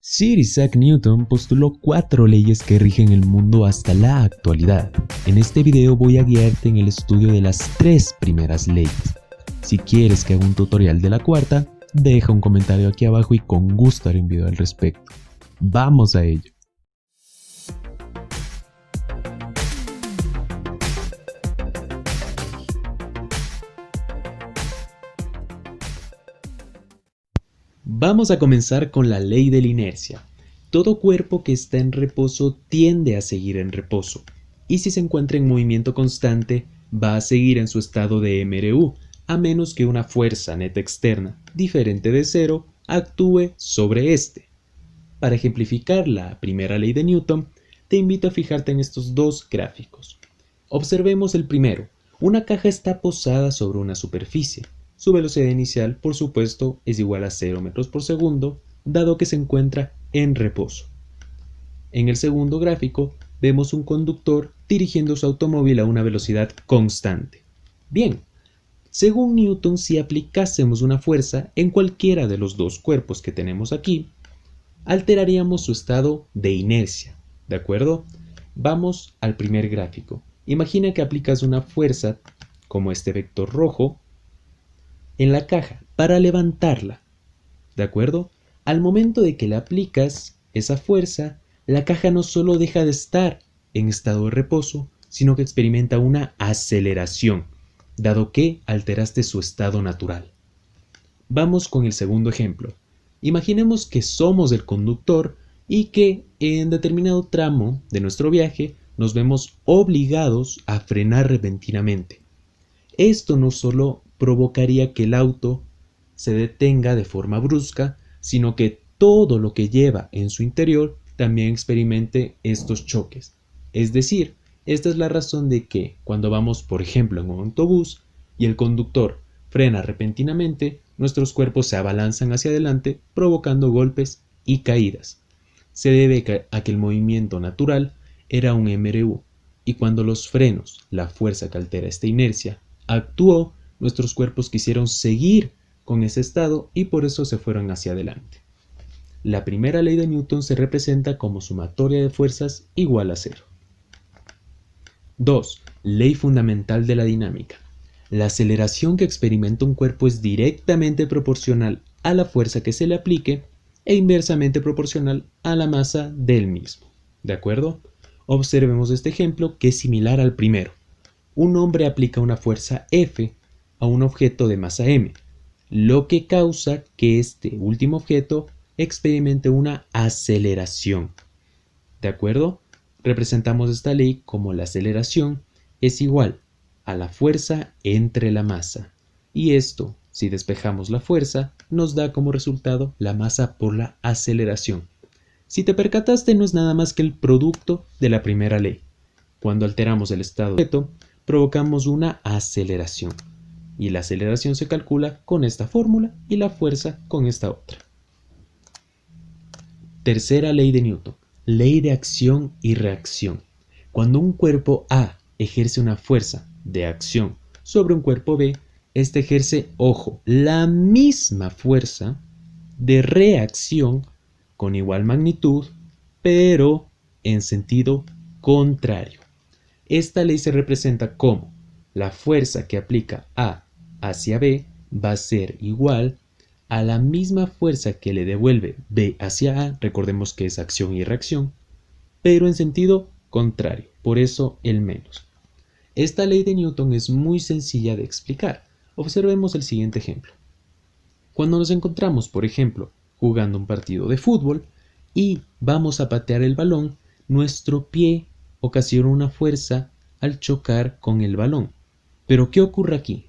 Sir Isaac Newton postuló 4 leyes que rigen el mundo hasta la actualidad. En este video voy a guiarte en el estudio de las 3 primeras leyes. Si quieres que haga un tutorial de la cuarta, deja un comentario aquí abajo y con gusto haré un video al respecto. ¡Vamos a ello! Vamos a comenzar con la ley de la inercia. Todo cuerpo que está en reposo tiende a seguir en reposo, y si se encuentra en movimiento constante, va a seguir en su estado de MRU, a menos que una fuerza neta externa, diferente de cero, actúe sobre este. Para ejemplificar la primera ley de Newton, te invito a fijarte en estos dos gráficos. Observemos el primero. Una caja está posada sobre una superficie. Su velocidad inicial, por supuesto, es igual a 0 metros por segundo, dado que se encuentra en reposo. En el segundo gráfico, vemos un conductor dirigiendo su automóvil a una velocidad constante. Bien, según Newton, si aplicásemos una fuerza en cualquiera de los dos cuerpos que tenemos aquí, alteraríamos su estado de inercia, ¿de acuerdo? Vamos al primer gráfico. Imagina que aplicas una fuerza, como este vector rojo, en la caja para levantarla, ¿de acuerdo? Al momento de que le aplicas esa fuerza, la caja no solo deja de estar en estado de reposo, sino que experimenta una aceleración, dado que alteraste su estado natural. Vamos con el segundo ejemplo. Imaginemos que somos el conductor y que en determinado tramo de nuestro viaje nos vemos obligados a frenar repentinamente. Esto no solo provocaría que el auto se detenga de forma brusca, sino que todo lo que lleva en su interior también experimente estos choques. Es decir, esta es la razón de que cuando vamos, por ejemplo, en un autobús y el conductor frena repentinamente, nuestros cuerpos se abalanzan hacia adelante, provocando golpes y caídas. Se debe a que el movimiento natural era un MRU, y cuando los frenos, la fuerza que altera esta inercia, actuó, nuestros cuerpos quisieron seguir con ese estado y por eso se fueron hacia adelante. La primera ley de Newton se representa como sumatoria de fuerzas igual a 0. 2. Ley fundamental de la dinámica. La aceleración que experimenta un cuerpo es directamente proporcional a la fuerza que se le aplique e inversamente proporcional a la masa del mismo. ¿De acuerdo? Observemos este ejemplo que es similar al primero. Un hombre aplica una fuerza F a un objeto de masa m, lo que causa que este último objeto experimente una aceleración. ¿De acuerdo? Representamos esta ley como la aceleración es igual a la fuerza entre la masa. Y esto, si despejamos la fuerza, nos da como resultado la masa por la aceleración. Si te percataste, no es nada más que el producto de la primera ley. Cuando alteramos el estado del objeto, provocamos una aceleración. Y la aceleración se calcula con esta fórmula y la fuerza con esta otra. Tercera ley de Newton. Ley de acción y reacción. Cuando un cuerpo A ejerce una fuerza de acción sobre un cuerpo B, este ejerce, ojo, la misma fuerza de reacción con igual magnitud, pero en sentido contrario. Esta ley se representa como la fuerza que aplica A hacia B va a ser igual a la misma fuerza que le devuelve B hacia A, recordemos que es acción y reacción, pero en sentido contrario, por eso el menos. Esta ley de Newton es muy sencilla de explicar. Observemos el siguiente ejemplo. Cuando nos encontramos, por ejemplo, jugando un partido de fútbol y vamos a patear el balón, nuestro pie ocasiona una fuerza al chocar con el balón. Pero ¿qué ocurre aquí?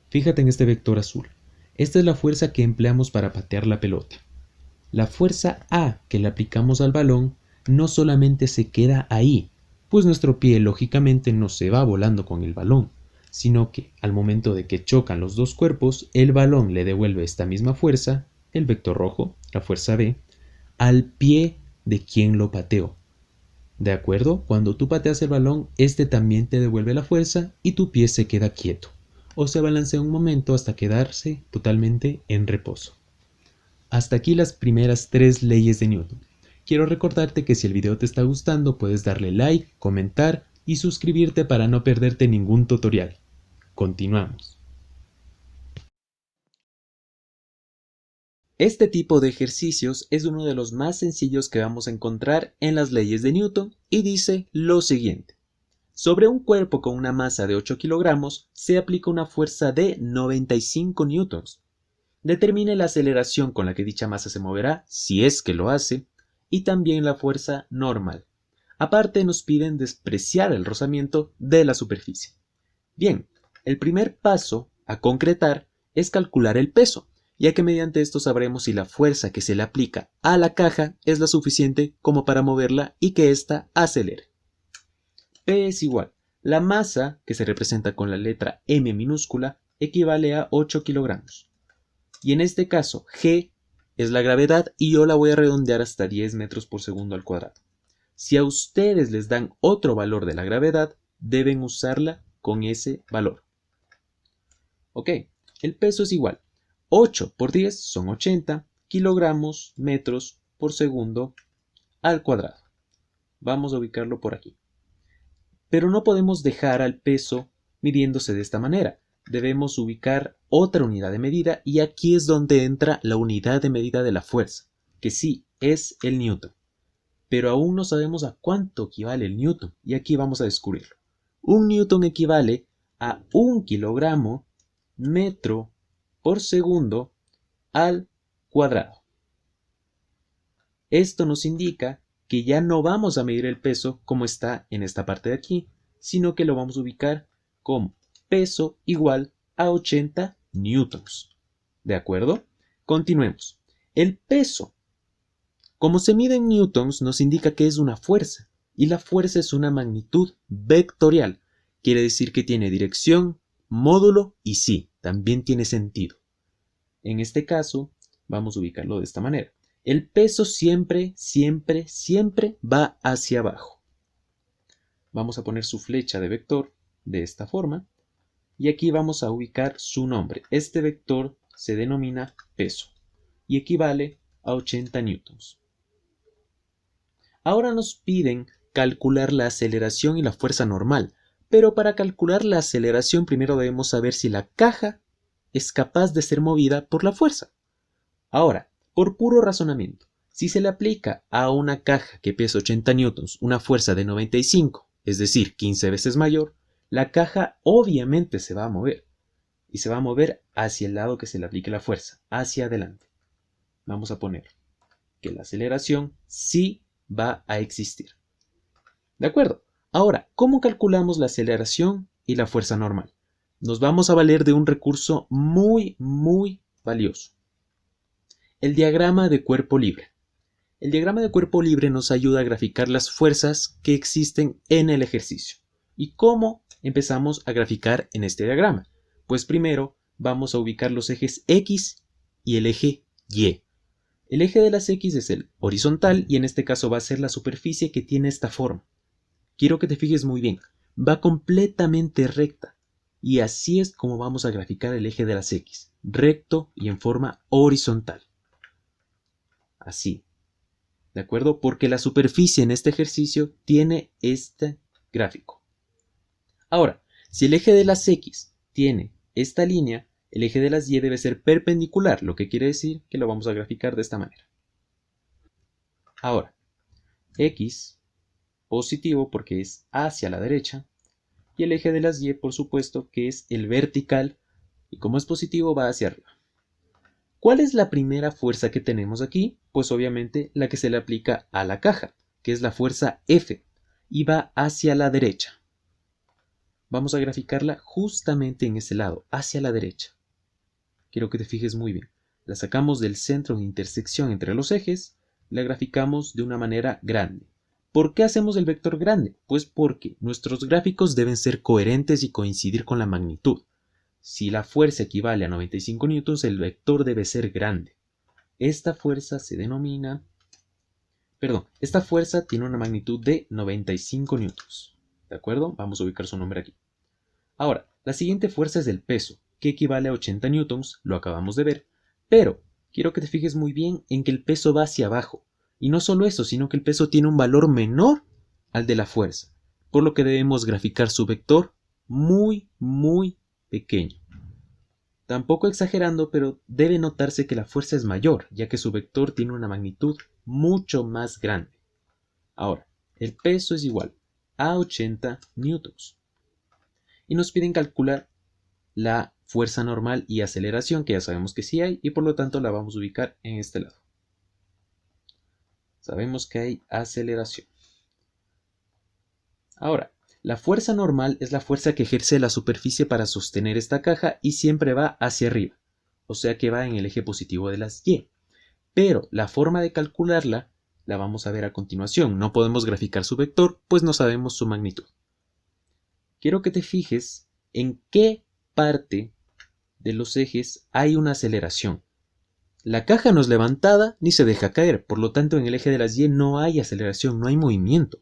Fíjate en este vector azul. Esta es la fuerza que empleamos para patear la pelota. La fuerza A que le aplicamos al balón no solamente se queda ahí, pues nuestro pie lógicamente no se va volando con el balón, sino que al momento de que chocan los dos cuerpos, el balón le devuelve esta misma fuerza, el vector rojo, la fuerza B, al pie de quien lo pateó. ¿De acuerdo? Cuando tú pateas el balón, este también te devuelve la fuerza y tu pie se queda quieto, o se balancea un momento hasta quedarse totalmente en reposo. Hasta aquí las primeras 3 leyes de Newton. Quiero recordarte que si el video te está gustando puedes darle like, comentar y suscribirte para no perderte ningún tutorial. Continuamos. Este tipo de ejercicios es uno de los más sencillos que vamos a encontrar en las leyes de Newton y dice lo siguiente. Sobre un cuerpo con una masa de 8 kilogramos se aplica una fuerza de 95 newtons. Determine la aceleración con la que dicha masa se moverá, si es que lo hace, y también la fuerza normal. Aparte nos piden despreciar el rozamiento de la superficie. Bien, el primer paso a concretar es calcular el peso, ya que mediante esto sabremos si la fuerza que se le aplica a la caja es la suficiente como para moverla y que ésta acelere. P es igual. La masa, que se representa con la letra M minúscula, equivale a 8 kilogramos. Y en este caso, G es la gravedad y yo la voy a redondear hasta 10 metros por segundo al cuadrado. Si a ustedes les dan otro valor de la gravedad, deben usarla con ese valor. Ok, el peso es igual. 8 por 10 son 80 kilogramos metros por segundo al cuadrado. Vamos a ubicarlo por aquí. Pero no podemos dejar al peso midiéndose de esta manera. Debemos ubicar otra unidad de medida y aquí es donde entra la unidad de medida de la fuerza, que sí, es el newton. Pero aún no sabemos a cuánto equivale el newton y aquí vamos a descubrirlo. Un newton equivale a 1 kilogramo metro por segundo al cuadrado. Esto nos indica que ya no vamos a medir el peso como está en esta parte de aquí, sino que lo vamos a ubicar como peso igual a 80 newtons. ¿De acuerdo? Continuemos. El peso, como se mide en newtons, nos indica que es una fuerza, y la fuerza es una magnitud vectorial. Quiere decir que tiene dirección, módulo y sí, también tiene sentido. En este caso, vamos a ubicarlo de esta manera. El peso siempre, siempre, siempre va hacia abajo. Vamos a poner su flecha de vector de esta forma y aquí vamos a ubicar su nombre. Este vector se denomina peso y equivale a 80 newtons. Ahora nos piden calcular la aceleración y la fuerza normal, pero para calcular la aceleración primero debemos saber si la caja es capaz de ser movida por la fuerza. Ahora, por puro razonamiento, si se le aplica a una caja que pesa 80 newtons una fuerza de 95, es decir, 15 veces mayor, la caja obviamente se va a mover. Y se va a mover hacia el lado que se le aplique la fuerza, hacia adelante. Vamos a poner que la aceleración sí va a existir. ¿De acuerdo? Ahora, ¿cómo calculamos la aceleración y la fuerza normal? Nos vamos a valer de un recurso muy valioso. El diagrama de cuerpo libre. El diagrama de cuerpo libre nos ayuda a graficar las fuerzas que existen en el ejercicio. ¿Y cómo empezamos a graficar en este diagrama? Pues primero vamos a ubicar los ejes X y el eje Y. El eje de las X es el horizontal y en este caso va a ser la superficie que tiene esta forma. Quiero que te fijes muy bien, va completamente recta y así es como vamos a graficar el eje de las X, recto y en forma horizontal. Así, ¿de acuerdo? Porque la superficie en este ejercicio tiene este gráfico. Ahora, si el eje de las X tiene esta línea, el eje de las Y debe ser perpendicular, lo que quiere decir que lo vamos a graficar de esta manera. Ahora, X positivo porque es hacia la derecha y el eje de las Y por supuesto que es el vertical y como es positivo va hacia arriba. ¿Cuál es la primera fuerza que tenemos aquí? Pues obviamente la que se le aplica a la caja, que es la fuerza F, y va hacia la derecha. Vamos a graficarla justamente en ese lado, hacia la derecha. Quiero que te fijes muy bien. La sacamos del centro de intersección entre los ejes, la graficamos de una manera grande. ¿Por qué hacemos el vector grande? Pues porque nuestros gráficos deben ser coherentes y coincidir con la magnitud. Si la fuerza equivale a 95 newtons, el vector debe ser grande. Esta fuerza tiene una magnitud de 95 newtons. ¿De acuerdo? Vamos a ubicar su nombre aquí. Ahora, la siguiente fuerza es el peso, que equivale a 80 newtons, lo acabamos de ver, pero quiero que te fijes muy bien en que el peso va hacia abajo. Y no solo eso, sino que el peso tiene un valor menor al de la fuerza, por lo que debemos graficar su vector muy pequeño. Tampoco exagerando, pero debe notarse que la fuerza es mayor, ya que su vector tiene una magnitud mucho más grande. Ahora, el peso es igual a 80 newtons. Y nos piden calcular la fuerza normal y aceleración, que ya sabemos que sí hay, y por lo tanto la vamos a ubicar en este lado. Sabemos que hay aceleración. Ahora, la fuerza normal es la fuerza que ejerce la superficie para sostener esta caja y siempre va hacia arriba, o sea que va en el eje positivo de las Y. Pero la forma de calcularla la vamos a ver a continuación. No podemos graficar su vector, pues no sabemos su magnitud. Quiero que te fijes en qué parte de los ejes hay una aceleración. La caja no es levantada ni se deja caer, por lo tanto en el eje de las Y no hay aceleración, no hay movimiento.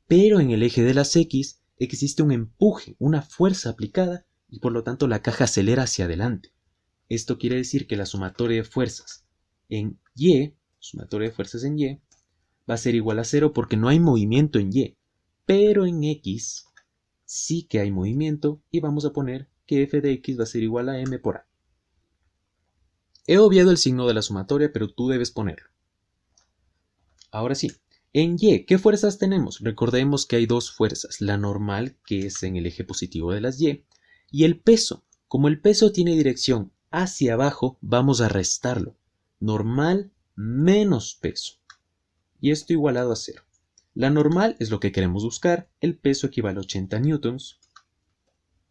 Pero en el eje de las X existe un empuje, una fuerza aplicada, y por lo tanto la caja acelera hacia adelante. Esto quiere decir que la sumatoria de fuerzas en Y, va a ser igual a 0 porque no hay movimiento en Y, pero en X sí que hay movimiento y vamos a poner que f de X va a ser igual a m por a. He obviado el signo de la sumatoria, pero tú debes ponerlo. Ahora sí, en Y, ¿qué fuerzas tenemos? Recordemos que hay dos fuerzas, la normal, que es en el eje positivo de las Y, y el peso. Como el peso tiene dirección hacia abajo, vamos a restarlo. Normal menos peso. Y esto igualado a 0. La normal es lo que queremos buscar, el peso equivale a 80 newtons,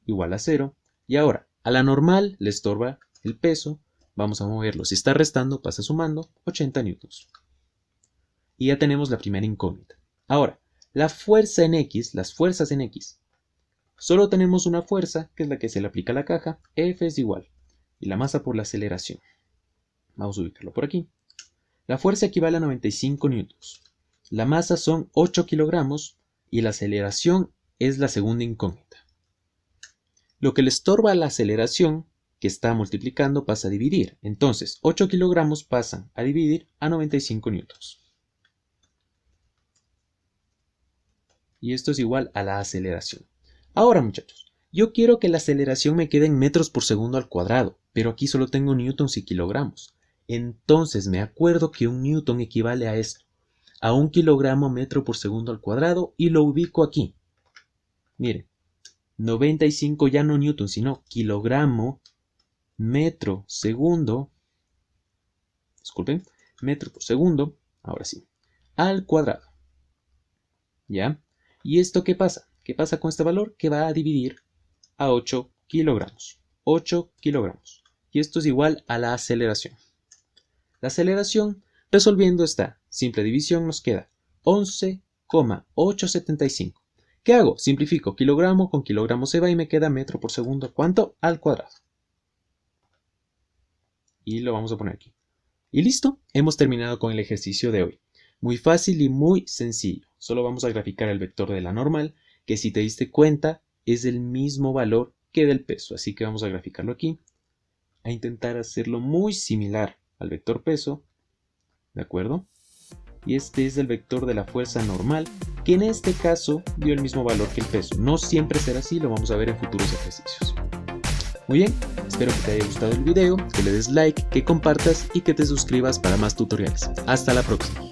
igual a 0. Y ahora, a la normal le estorba el peso, vamos a moverlo. Si está restando, pasa sumando 80 newtons. Y ya tenemos la primera incógnita. Ahora, la fuerza en X, las fuerzas en X. Solo tenemos una fuerza, que es la que se le aplica a la caja, F es igual. Y la masa por la aceleración. Vamos a ubicarlo por aquí. La fuerza equivale a 95 newtons. La masa son 8 kilogramos y la aceleración es la segunda incógnita. Lo que le estorba a la aceleración, que está multiplicando, pasa a dividir. Entonces, 8 kilogramos pasan a dividir a 95 newtons. Y esto es igual a la aceleración. Ahora, muchachos, yo quiero que la aceleración me quede en metros por segundo al cuadrado, pero aquí solo tengo newtons y kilogramos. Entonces me acuerdo que un newton equivale a esto, a 1 kilogramo metro por segundo al cuadrado, y lo ubico aquí. Miren, 95 ya no newton, sino kilogramo metro segundo, disculpen, metro por segundo, ahora sí, al cuadrado. ¿Ya? ¿Y esto qué pasa? ¿Qué pasa con este valor? Que va a dividir a 8 kilogramos. 8 kilogramos. Y esto es igual a la aceleración. La aceleración, resolviendo esta simple división, nos queda 11,875. ¿Qué hago? Simplifico. Kilogramo con kilogramo se va y me queda metro por segundo. ¿Cuánto? Al cuadrado. Y lo vamos a poner aquí. Y listo. Hemos terminado con el ejercicio de hoy. Muy fácil y muy sencillo. Solo vamos a graficar el vector de la normal, que si te diste cuenta es el mismo valor que del peso. Así que vamos a graficarlo aquí. A intentar hacerlo muy similar al vector peso. ¿De acuerdo? Y este es el vector de la fuerza normal, que en este caso dio el mismo valor que el peso. No siempre será así, lo vamos a ver en futuros ejercicios. Muy bien, espero que te haya gustado el video, que le des like, que compartas y que te suscribas para más tutoriales. Hasta la próxima.